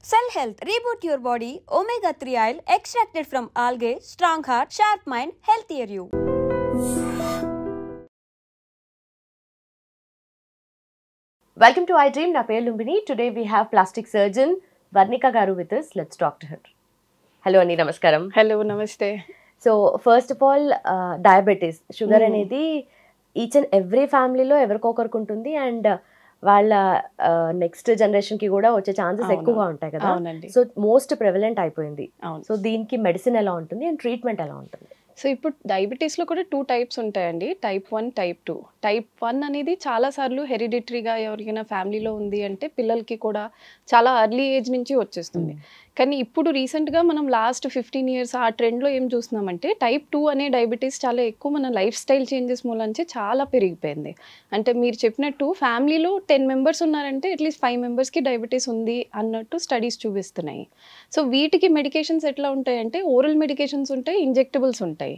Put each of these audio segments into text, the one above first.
Cell Health, reboot your body, omega-3 oil extracted from algae, strong heart, sharp mind, healthier you. Welcome to iDream. Na peru Lumbini. Today we have plastic surgeon Varnika Garu with us. Let's talk to her. Hello Anni, namaskaram. Hello, namaste. So first of all, diabetes, sugar అనేది each and every ఫ్యామిలీలో ఎవరికొకరికి ఉంటుంది and వాళ్ళ next generation కి కూడా వచ్చే chances ఎక్కువగా ఉంటాయి కదా. సో మోస్ట్ ప్రెవలెంట్ అయిపోయింది. సో దీనికి మెడిసిన్ ఎలా ఉంటుంది అండ్ ట్రీట్మెంట్ ఎలా ఉంటుంది? సో ఇప్పుడు డయాబెటీస్లో కూడా 2 టైప్స్ ఉంటాయండి, టైప్ 1, టైప్ 2. టైప్ 1 అనేది చాలాసార్లు హెరిడిటరీగా ఎవరికైనా ఫ్యామిలీలో ఉంది అంటే పిల్లలకి కూడా చాలా ఎర్లీ ఏజ్ నుంచి వచ్చేస్తుంది. కానీ ఇప్పుడు రీసెంట్గా మనం లాస్ట్ 15 ఇయర్స్ ఆ ట్రెండ్లో ఏం చూస్తున్నామంటే టైప్ 2 అనే డయాబెటీస్ చాలా ఎక్కువ మన లైఫ్ స్టైల్ చేంజెస్ మూలంచి చాలా పెరిగిపోయింది. అంటే మీరు చెప్పినట్టు ఫ్యామిలీలో 10 మెంబర్స్ ఉన్నారంటే అట్లీస్ట్ 5 మెంబర్స్కి డయాబెటీస్ ఉంది అన్నట్టు స్టడీస్ చూపిస్తున్నాయి. సో వీటికి మెడికేషన్స్ ఎట్లా ఉంటాయంటే ఓరల్ మెడికేషన్స్ ఉంటాయి, ఇంజెక్టబుల్స్ ఉంటాయి.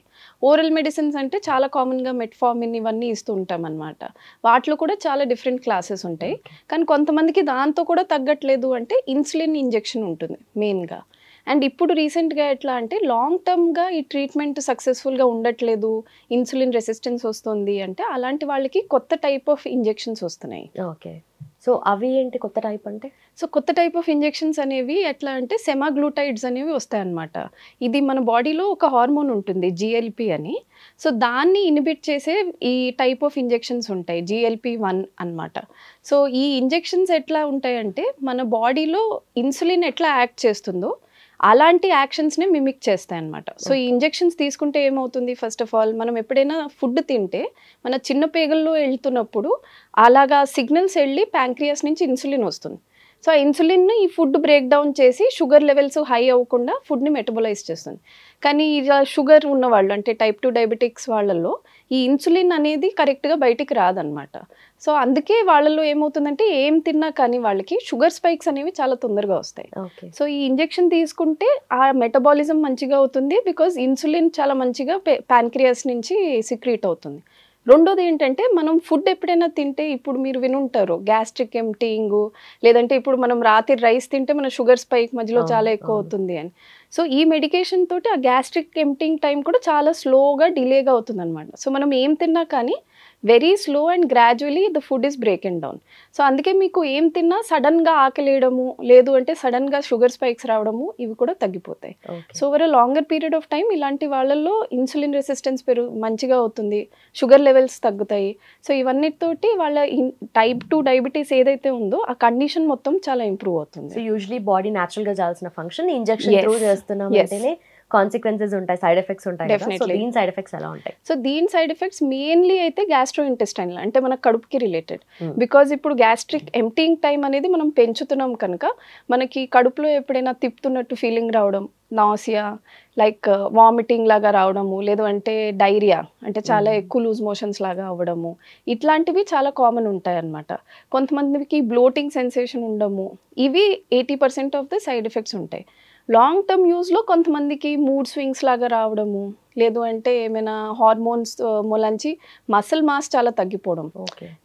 ఓరల్ మెడిసిన్స్ అంటే చాలా కామన్గా మెట్ఫార్మిన్ ఇవన్నీ ఇస్తూ ఉంటాం అనమాట. వాటిలో కూడా చాలా డిఫరెంట్ క్లాసెస్ ఉంటాయి. కానీ కొంతమందికి దాంతో కూడా తగ్గట్లేదు అంటే ఇన్సులిన్ ఇంజెక్షన్ ఉంటుంది మెయిన్గా. అండ్ ఇప్పుడు రీసెంట్గా ఎట్లా అంటే లాంగ్ టర్మ్గా ఈ ట్రీట్మెంట్ సక్సెస్ఫుల్గా ఉండట్లేదు, ఇన్సులిన్ రెసిస్టెన్స్ వస్తుంది అంటే అలాంటి వాళ్ళకి కొత్త టైప్ ఆఫ్ ఇంజెక్షన్స్ వస్తున్నాయి. ఓకే, సో అవి ఏంటి కొత్త టైప్ అంటే? సో కొత్త టైప్ ఆఫ్ ఇంజెక్షన్స్ అనేవి ఎట్లా అంటే సెమాగ్లూటైడ్స్ అనేవి వస్తాయన్నమాట. ఇది మన బాడీలో ఒక హార్మోన్ ఉంటుంది GLP అని. సో దాన్ని ఇనిబిట్ చేసే ఈ టైప్ ఆఫ్ ఇంజెక్షన్స్ ఉంటాయి, GLP-1 అన్నమాట. సో ఈ ఇంజెక్షన్స్ ఎట్లా ఉంటాయంటే మన బాడీలో ఇన్సులిన్ ఎట్లా యాక్ట్ చేస్తుందో అలాంటి యాక్షన్స్ని మిమిక్ చేస్తాయి అన్నమాట. సో ఈ ఇంజెక్షన్స్ తీసుకుంటే ఏమవుతుంది, ఫస్ట్ ఆఫ్ ఆల్ మనం ఎప్పుడైనా ఫుడ్ తింటే మన చిన్న పేగల్లో వెళ్తున్నప్పుడు అలాగా సిగ్నల్స్ వెళ్ళి ప్యాంక్రియాస్ నుంచి ఇన్సులిన్ వస్తుంది. సో ఆ ఇన్సులిన్ని ఈ ఫుడ్ బ్రేక్ డౌన్ చేసి షుగర్ లెవెల్స్ హై అవ్వకుండా ఫుడ్ని మెటబలైజ్ చేస్తుంది. కానీ ఇలా షుగర్ ఉన్నవాళ్ళు అంటే టైప్ 2 డయాబెటిక్స్ వాళ్ళల్లో ఈ ఇన్సులిన్ అనేది కరెక్ట్గా బయటికి రాదనమాట. సో అందుకే వాళ్ళల్లో ఏమవుతుందంటే ఏం తిన్నా కానీ వాళ్ళకి షుగర్ స్పైక్స్ అనేవి చాలా తొందరగా వస్తాయి. సో ఈ ఇంజెక్షన్ తీసుకుంటే ఆ మెటబాలిజం మంచిగా అవుతుంది, బికాజ్ ఇన్సులిన్ చాలా మంచిగా ప్యాంక్రియాస్ నుంచి సిక్రీట్ అవుతుంది. రెండోది ఏంటంటే మనం ఫుడ్ ఎప్పుడైనా తింటే ఇప్పుడు మీరు వినుంటారు గ్యాస్ట్రిక్ ఎంప్టీయింగ్, లేదంటే ఇప్పుడు మనం రాత్రి రైస్ తింటే మన షుగర్ స్పైక్ మధ్యలో చాలా ఎక్కువ అవుతుంది అని. సో ఈ మెడికేషన్ తోటి ఆ గ్యాస్ట్రిక్ ఎంప్టీయింగ్ టైం కూడా చాలా స్లోగా డిలేగా అవుతుంది అనమాట. సో మనం ఏం తిన్నా కానీ very slow and gradually the food is broken down. So అందుకే మీకు ఏం తిన్నా సడన్గా ఆకలేయడము, లేదు అంటే సడన్గా షుగర్ స్పైక్స్ రావడము ఇవి కూడా తగ్గిపోతాయి. So over longer period of time ఇలాంటి వాళ్ళల్లో ఇన్సులిన్ రెసిస్టెన్స్ మంచిగా అవుతుంది, షుగర్ లెవెల్స్ తగ్గుతాయి. సో ఇవన్నిటితోటి వాళ్ళ టైప్ 2 డయాబెటీస్ ఏదైతే ఉందో ఆ కండిషన్ మొత్తం చాలా ఇంప్రూవ్ అవుతుంది. సో యూజువల్లీ బాడీ న్యాచురల్గా చేయాల్సిన ఫంక్షన్ ఇంజెక్షన్ త్రూ చేస్తున్నాం అంటేనే కాన్సిక్వెన్సెస్ ఉంటాయి, సైడ్ ఎఫెక్ట్స్ ఉంటాయి. సో దీని సైడ్ ఎఫెక్ట్స్ ఎలా ఉంటాయి? సో దీని సైడ్ ఎఫెక్ట్స్ మెయిన్లీ అయితే గ్యాస్ట్రో ఇంటెస్టైనల్ అంటే మన కడుపుకి రిలేటెడ్. బికాజ్ ఇప్పుడు గ్యాస్ట్రిక్ ఎంప్టీయింగ్ టైం అనేది మనం పెంచుతున్నాం కనుక మనకి కడుపులో ఎప్పుడైనా తిప్పుతున్నట్టు ఫీలింగ్ రావడం, నాసియా లైక్ వామిటింగ్ లాగా రావడము, లేదు అంటే డైరియా అంటే చాలా ఎక్కువ లూజ్ మోషన్స్ లాగా అవ్వడము, ఇట్లాంటివి చాలా కామన్ ఉంటాయి అన్నమాట. కొంతమందికి బ్లోటింగ్ సెన్సేషన్ ఉండము, ఇవి 80% ఆఫ్ ద సైడ్ ఎఫెక్ట్స్ ఉంటాయి. లాంగ్ టర్మ్ యూజ్లో కొంతమందికి మూడ్ స్వింగ్స్ లాగా రావడము, లేదు అంటే ఏమైనా హార్మోన్స్ మూలంచి మసిల్ మాస్ చాలా తగ్గిపోవడం.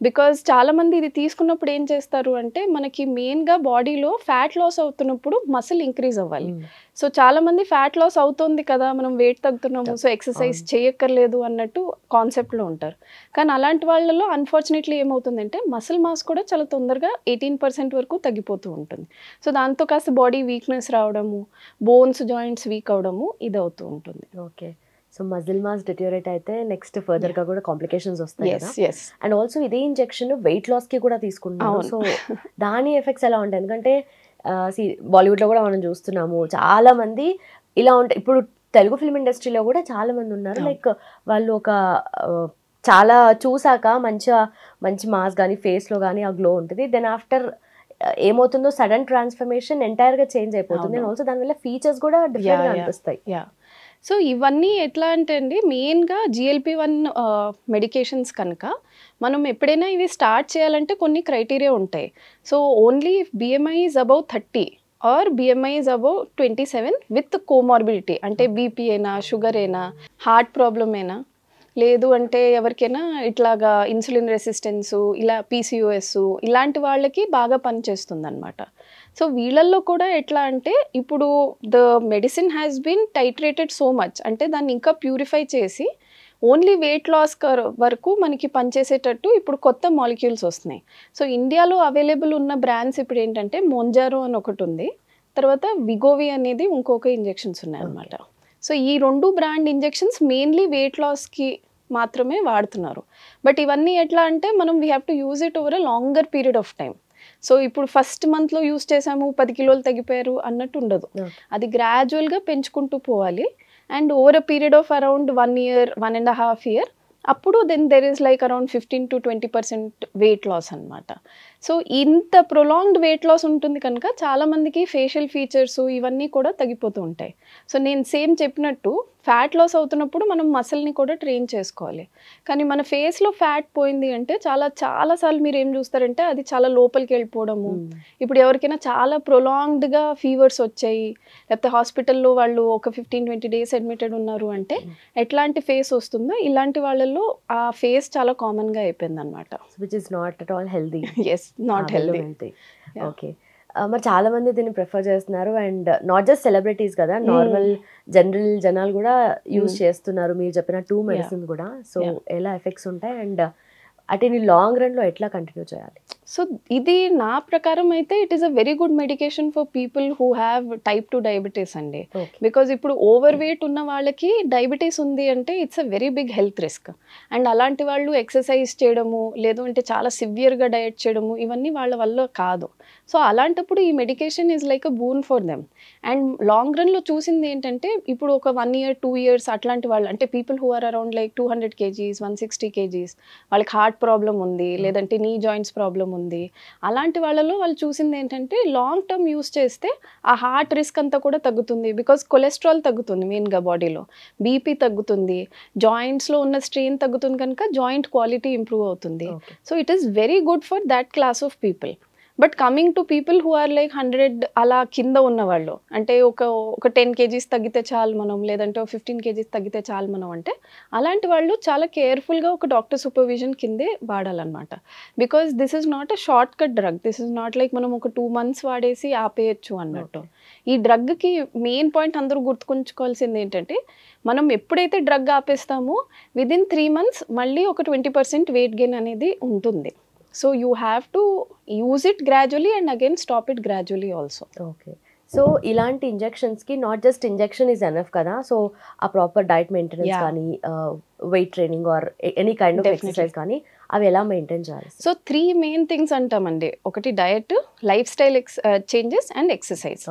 బికాజ్ చాలామంది ఇది తీసుకున్నప్పుడు ఏం చేస్తారు అంటే మనకి మెయిన్గా బాడీలో ఫ్యాట్ లాస్ అవుతున్నప్పుడు మసిల్ ఇంక్రీజ్ అవ్వాలి. సో చాలామంది ఫ్యాట్ లాస్ అవుతుంది కదా మనం వెయిట్ తగ్గుతున్నాము సో ఎక్సర్సైజ్ చేయక్కర్లేదు అన్నట్టు కాన్సెప్ట్లో ఉంటారు. కానీ అలాంటి వాళ్ళలో అన్ఫార్చునేట్లీ ఏమవుతుందంటే మసిల్ మాస్ కూడా చాలా తొందరగా 18% వరకు తగ్గిపోతూ ఉంటుంది. సో దాంతో కాస్త బాడీ వీక్నెస్ రావడము, బోన్స్ జాయింట్స్ వీక్ అవడము ఇది అవుతూ ఉంటుంది. Okay, so muscle mass deteriorate అయితే నెక్స్ట్ ఫర్దర్ గా కూడా కాంప్లికేషన్స్ వస్తాయి కదా. అండ్ ఆల్సో ఇదే ఇంజెక్షన్ వెయిట్ లాస్ కి కూడా తీసుకుంటున్నాము. సో దాని ఎఫెక్ట్స్ ఎలా ఉంటాయి? ఎందుకంటే బాలీవుడ్ లో కూడా మనం చూస్తున్నాము చాలా మంది ఇలా ఉంటాయి. ఇప్పుడు తెలుగు ఫిల్మ్ ఇండస్ట్రీలో కూడా చాలా మంది ఉన్నారు, లైక్ వాళ్ళు ఒక చాలా చూసాక మంచి మాస్ కానీ ఫేస్ లో కానీ ఆ గ్లో ఉంటుంది. దెన్ ఆఫ్టర్ ఏమవుతుందో సడన్ ట్రాన్స్ఫర్మేషన్ ఎంటైర్ గా చేంజ్ అయిపోతుంది. అండ్ ఆల్సో దానివల్ల ఫీచర్స్ కూడా డిఫరెంట్ గా అనిపిస్తాయి. సో ఇవన్నీ ఎట్లా అంటే అండి మెయిన్గా GLP-1 మెడికేషన్స్ కనుక మనం ఎప్పుడైనా ఇవి స్టార్ట్ చేయాలంటే కొన్ని క్రైటీరియా ఉంటాయి. So only BMI is above 30 or BMI is above 27 with comorbidity అంటే BP అయినా, షుగర్ అయినా, హార్ట్ ప్రాబ్లమ్ అయినా, లేదు అంటే ఎవరికైనా ఇట్లాగా ఇన్సులిన్ రెసిస్టెన్సు, ఇలా PCOS ఇలాంటి వాళ్ళకి బాగా పనిచేస్తుంది అనమాట. సో వీళ్ళల్లో కూడా ఎట్లా అంటే ఇప్పుడు the medicine has been titrated so much, అంటే దాన్ని ఇంకా ప్యూరిఫై చేసి ఓన్లీ వెయిట్ లాస్ వరకు మనకి పనిచేసేటట్టు ఇప్పుడు కొత్త మాలిక్యూల్స్ వస్తున్నాయి. సో ఇండియాలో అవైలబుల్ ఉన్న బ్రాండ్స్ ఇప్పుడు ఏంటంటే మోంజారో అని ఒకటి ఉంది, తర్వాత విగోవి అనేది ఇంకొక ఇంజెక్షన్స్ ఉన్నాయి అనమాట. సో ఈ 2 బ్రాండ్ ఇంజెక్షన్స్ మెయిన్లీ వెయిట్ లాస్కి మాత్రమే వాడుతున్నారు. బట్ ఇవన్నీ ఎట్లా అంటే మనం we have to use it over a longer period of time. So ఇప్పుడు ఫస్ట్ మంత్లో యూజ్ చేసాము 10 కిలోలు తగ్గిపోయారు అన్నట్టు ఉండదు, అది గ్రాడ్యువల్గా పెంచుకుంటూ పోవాలి. And over a period of around 1 year 1.5 year అప్పుడు then there is like around 15 to 20% weight loss అనమాట. సో ఇంత ప్రొలాంగ్డ్ వెయిట్ లాస్ ఉంటుంది కనుక చాలామందికి ఫేషియల్ ఫీచర్స్ ఇవన్నీ కూడా తగ్గిపోతూ ఉంటాయి. సో నేను సేమ్ చెప్పినట్టు ఫ్యాట్ లాస్ అవుతున్నప్పుడు మనం మసిల్ని కూడా ట్రైన్ చేసుకోవాలి. కానీ మన ఫేస్లో ఫ్యాట్ పోయింది అంటే చాలాసార్లు మీరు ఏం చూస్తారంటే అది చాలా లోపలికి వెళ్ళిపోవడము. ఇప్పుడు ఎవరికైనా చాలా ప్రొలాంగ్డ్గా ఫీవర్స్ వచ్చాయి, లేకపోతే హాస్పిటల్లో వాళ్ళు ఒక 15-20 days అడ్మిటెడ్ ఉన్నారు అంటే ఎట్లాంటి ఫేస్ వస్తుందో ఇలాంటి వాళ్ళల్లో ఆ ఫేస్ చాలా కామన్గా అయిపోయింది అనమాట. Which is not at all healthy. Yes, not healthy. Okay, మరి చాలా మంది దీన్ని ప్రిఫర్ చేస్తున్నారు అండ్ నాట్ జస్ట్ సెలబ్రిటీస్ కదా, నార్మల్ జనరల్ జనాలు కూడా యూజ్ చేస్తున్నారు మీరు చెప్పిన 2 మెడిసిన్ కూడా. సో ఎలా ఎఫెక్ట్స్ ఉంటాయి అండ్ అంటే లాంగ్ రన్ లో ఎట్లా కంటిన్యూ చేయాలి? సో ఇది నా ప్రకారం అయితే it is a very good medication for people who have type 2 diabetes అండి. బికాజ్ ఇప్పుడు ఓవర్ వెయిట్ ఉన్న వాళ్ళకి డయాబెటీస్ ఉంది అంటే it's a very big health risk. And అలాంటి వాళ్ళు ఎక్సర్సైజ్ చేయడము లేదు అంటే చాలా సివియర్గా డయట్ చేయడము ఇవన్నీ వాళ్ళ వల్ల కాదు. సో అలాంటప్పుడు ఈ medication is like a boon for them. And long రన్లో చూసింది ఏంటంటే ఇప్పుడు ఒక 1 year 2 years అట్లాంటి వాళ్ళు అంటే people who are around like 200 kgs 160 kgs వాళ్ళకి హార్ట్ ప్రాబ్లం ఉంది లేదంటే నీ జాయింట్స్ ప్రాబ్లం ఉంది, అలాంటి వాళ్ళలో వాళ్ళు చూసింది ఏంటంటే లాంగ్ టర్మ్ యూస్ చేస్తే ఆ హార్ట్ రిస్క్ అంతా కూడా తగ్గుతుంది. బికాజ్ కొలెస్ట్రాల్ తగ్గుతుంది మెయిన్గా బాడీలో, బీపీ తగ్గుతుంది, జాయింట్స్లో ఉన్న స్ట్రెయిన్ తగ్గుతుంది కనుక జాయింట్ క్వాలిటీ ఇంప్రూవ్ అవుతుంది. So it is very good for that class of people. But coming to people who are like 100 అలా కింద ఉన్నవాళ్ళు అంటే ఒక 10 kgs తగ్గితే చాలు మనం లేదంటే 15 kgs తగ్గితే చాలు మనం అంటే అలాంటి వాళ్ళు చాలా కేర్ఫుల్గా ఒక డాక్టర్ సూపర్విజన్ కిందే వాడాలన్నమాట. Because this is not a short cut drug, this is not like మనం ఒక 2 months వాడేసి ఆపేయచ్చు అన్నట్టు. ఈ డ్రగ్కి మెయిన్ పాయింట్ అందరూ గుర్తుకుంచుకోవాల్సింది ఏంటంటే మనం ఎప్పుడైతే డ్రగ్ ఆపేస్తామో విదిన్ 3 months మళ్ళీ ఒక 20% వెయిట్ గెయిన్ అనేది ఉంటుంది. So you have to use it gradually and again stop it gradually also. Okay. So ఇలాంటి ఇంజెక్షన్స్కి not just injection is enough కదా, సో ఆ ప్రాపర్ డైట్ మెయింటెనెన్స్ కానీ weight training or any kind of exercise కానీ అవి ఎలా maintain చేయాలి? So 3 main things అంటామండి. ఒకటి diet, life style changes and exercise.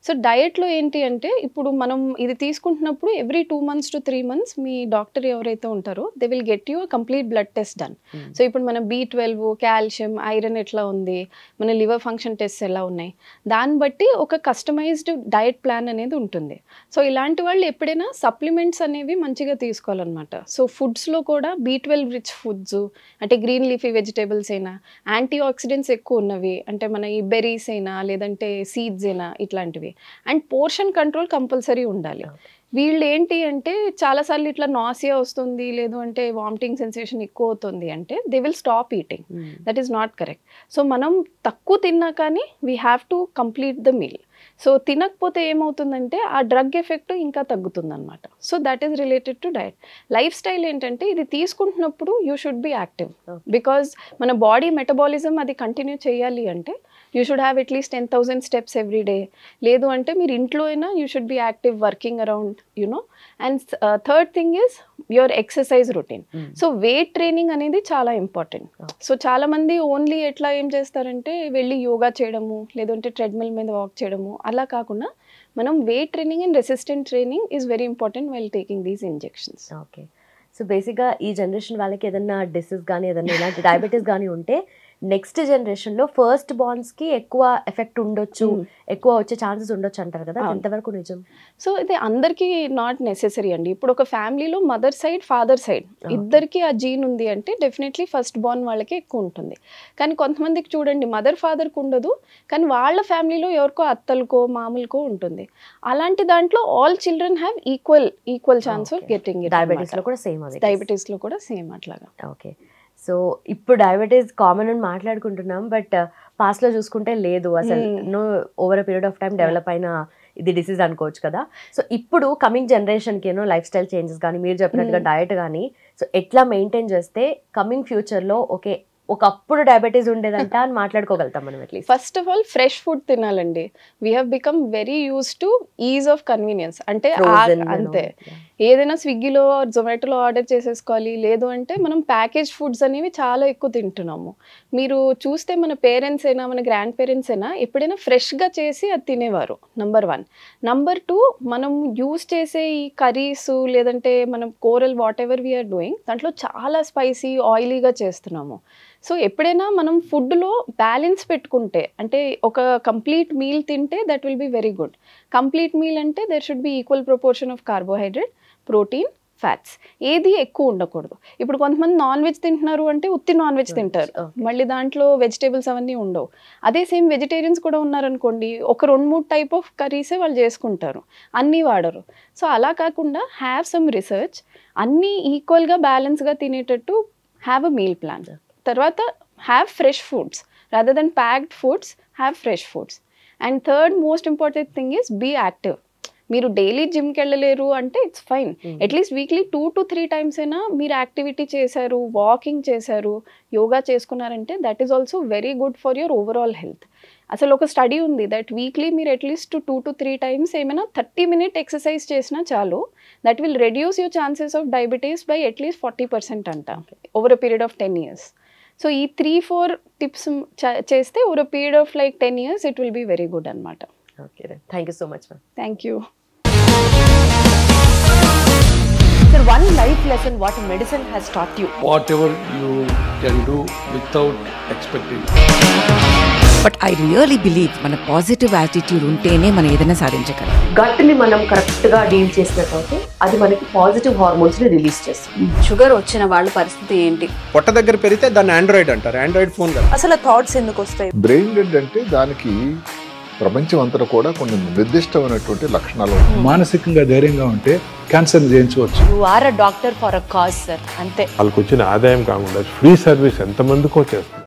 So డయట్లో ఏంటి అంటే ఇప్పుడు మనం ఇది తీసుకుంటున్నప్పుడు ఎవ్రీ 2 months to 3 months మీ డాక్టర్ ఎవరైతే ఉంటారో they will get you complete blood test done. So ఇప్పుడు మన B12 కాల్షియం ఐరన్ ఎట్లా ఉంది, మన లివర్ ఫంక్షన్ టెస్ట్ ఎలా ఉన్నాయి, దాన్ని బట్టి ఒక కస్టమైజ్డ్ డయట్ ప్లాన్ అనేది ఉంటుంది. సో ఇలాంటి వాళ్ళు ఎప్పుడైనా సప్లిమెంట్స్ అనేవి మంచిగా తీసుకోవాలన్నమాట. సో ఫుడ్స్లో కూడా B12 రిచ్ ఫుడ్స్ అంటే గ్రీన్ లీఫీ వెజిటేబుల్స్ అయినా, యాంటీ ఆక్సిడెంట్స్ ఎక్కువ ఉన్నవి అంటే మన ఈ బెర్రీస్ అయినా లేదంటే సీడ్స్ అయినా ఇట్లాంటివి. అండ్ పోర్షన్ కంట్రోల్ కంపల్సరీ ఉండాలి. వీళ్ళు ఏంటి అంటే చాలాసార్లు ఇట్లా నాసియా వస్తుంది లేదు అంటే వామిటింగ్ సెన్సేషన్ ఎక్కువ అవుతుంది అంటే they will stop eating. That is not correct. So మనం తక్కువ తిన్నా కానీ we have to complete the meal. So తినకపోతే ఏమవుతుందంటే ఆ డ్రగ్ ఎఫెక్ట్ ఇంకా తగ్గుతుంది అనమాట. So that is related to diet. Life style ఏంటంటే ఇది తీసుకుంటున్నప్పుడు you should be active. Because మన బాడీ మెటబాలిజం అది కంటిన్యూ చేయాలి అంటే you should have at least 10,000 steps every day. లేదు అంటే మీరు ఇంట్లో అయినా you should be active working around you know. And third thing is your exercise routine. So weight training అనేది చాలా ఇంపార్టెంట్. సో చాలా మంది ఓన్లీ ఎట్లా ఏం చేస్తారంటే వెళ్ళి యోగా చేయడము లేదంటే ట్రెడ్మిల్ మీద వాక్ చేయడము అలా కాకుండా మనం weight training and resistant training is very important while taking these injections. Okay, so బేసిక్గా ఈ జనరేషన్ వాళ్ళకి ఏదైనా డిసీజ్ కానీ ఏదైనా ఇలాంటి డయాబెటీస్ కానీ ఉంటే నెక్స్ట్ జనరేషన్లో ఫస్ట్ బార్న్స్కి ఎక్కువ ఎఫెక్ట్ ఉండొచ్చు, ఎక్కువ వచ్చే ఛాన్సెస్ ఉండొచ్చు అంటారు కదా, ఎంతవరకు నిజం? సో ఇది అందరికీ నాట్ నెసెసరీ అండి. ఇప్పుడు ఒక ఫ్యామిలీలో మదర్ సైడ్ ఫాదర్ సైడ్ ఇద్దరికి ఆ జీన్ ఉంది అంటే డెఫినెట్లీ ఫస్ట్ బార్న్ వాళ్ళకి ఎక్కువ ఉంటుంది. కానీ కొంతమందికి చూడండి మదర్ ఫాదర్కి ఉండదు కానీ వాళ్ళ ఫ్యామిలీలో ఎవరికో అత్తలకో మామూలుకో ఉంటుంది. అలాంటి దాంట్లో all children have equal chance of getting it. డయాబెటీస్లో కూడా సేమ్, డయాబెటీస్లో కూడా సేమ్ అట్లాగా. ఓకే, సో ఇప్పుడు డయాబెటీస్ కామన్ అని మాట్లాడుకుంటున్నాం బట్ పాస్ట్ లో చూసుకుంటే లేదు అసలు, no over period of time develop అయిన ఇది డిసీజ్ అనుకోవచ్చు కదా. సో ఇప్పుడు కమింగ్ జనరేషన్కి ఏమో లైఫ్ స్టైల్ చేంజెస్ కానీ మీరు చెప్పినట్టుగా డయట్ కానీ సో ఎట్లా మెయింటైన్ చేస్తే కమింగ్ ఫ్యూచర్లో ఓకే ఒకప్పుడు డయాబెటీస్ ఉండేదంట అని మాట్లాడుకోగలుగుతాం మనం at least. First of all fresh food తినాలండి. We have become very use to ease of convenience. అంటే అంతే, ఏదైనా స్విగ్గీలో జొమాటోలో ఆర్డర్ చేసేసుకోవాలి, లేదు అంటే మనం ప్యాకేజ్ ఫుడ్స్ అనేవి చాలా ఎక్కువ తింటున్నాము. మీరు చూస్తే మన పేరెంట్స్ అయినా మన గ్రాండ్ పేరెంట్స్ అయినా ఎప్పుడైనా ఫ్రెష్గా చేసి అది తినేవారు. నంబర్ 1. నంబర్ 2, మనం యూస్ చేసే ఈ కర్రీస్ లేదంటే మనం కూరల్ వాట్ ఎవర్ వీఆర్ డూయింగ్ దాంట్లో చాలా స్పైసీ ఆయిలీగా చేస్తున్నాము. సో ఎప్పుడైనా మనం ఫుడ్లో బ్యాలెన్స్ పెట్టుకుంటే, అంటే ఒక కంప్లీట్ మీల్ తింటే that will be very good. Complete meal అంటే there should be equal proportion of carbohydrate, protein, fats. ఏది ఎక్కువ ఉండకూడదు. ఇప్పుడు కొంతమంది నాన్ వెజ్ తింటున్నారు అంటే ఉత్తి నాన్ వెజ్ తింటారు, మళ్ళీ దాంట్లో వెజిటేబుల్స్ అవన్నీ ఉండవు. అదే సేమ్ వెజిటేరియన్స్ కూడా ఉన్నారనుకోండి, ఒక 2-3 టైప్ ఆఫ్ కర్రీసే వాళ్ళు చేసుకుంటారు, అన్నీ వాడరు. సో అలా కాకుండా హ్యావ్ సమ్ రీసెర్చ్, అన్నీ ఈక్వల్గా బ్యాలెన్స్గా తినేటట్టు హ్యావ్ అ మీల్ ప్లాన్. తర్వాత have fresh foods rather than packed foods, have fresh foods. And third most important thing is be active. మీరు డైలీ జిమ్కి వెళ్ళలేరు అంటే it's fine, at least weekly 2 to 3 times అయినా మీరు యాక్టివిటీ చేశారు, వాకింగ్ చేశారు, yoga చేసుకున్నారంటే that is also very good for your overall health. అసలు ఒక స్టడీ ఉంది దట్ వీక్లీ మీరు అట్లీస్ట్ 2 to 3 times ఏమైనా 30-minute ఎక్సర్సైజ్ చేసినా చాలు, that will reduce your chances of diabetes by at least 40% అంట over a period of 10 years. So ఈ 3-4 tips చేస్తే over a period of like 10 years it will be very good అనమాట. Okay, thank you so much ma'am. Thank you. Sir, one life lesson what medicine has taught you. Whatever you can do without expecting. But I really believe మన positive attitude ఉంటేనే మనం ఏదైనా సాధించగలం. గట్ని మనం కరెక్ట్గా deal చేసినట్లయితే అది మనకి పాజిటివ్ హార్మోన్స్ని రిలీజ్ చేస్తుంది. షుగర్ వచ్చిన వాళ్ళ పరిస్థితి ఏంటి? పొట్ట దగ్గర పెరిగితే దాన్ని ఆండ్రాయిడ్ అంటారు, ఆండ్రాయిడ్ ఫోన్ కదా. అసలు థాట్స్ ఎందుకు వస్తాయి? బ్రెయిన్ డెడ్ అంటే దానికి ప్రపంచం అంతా కూడా కొన్ని నిర్దిష్టమైనటువంటి లక్షణాలు. మానసికంగా ధైర్యంగా ఉంటే క్యాన్సర్ జయించవచ్చు. You are a doctor for a cause sir, అంతే. వాళ్ళకి వచ్చిన ఆదాయం కాకుండా ఫ్రీ సర్వీస్ ఎంతమందికో చేస్తారు.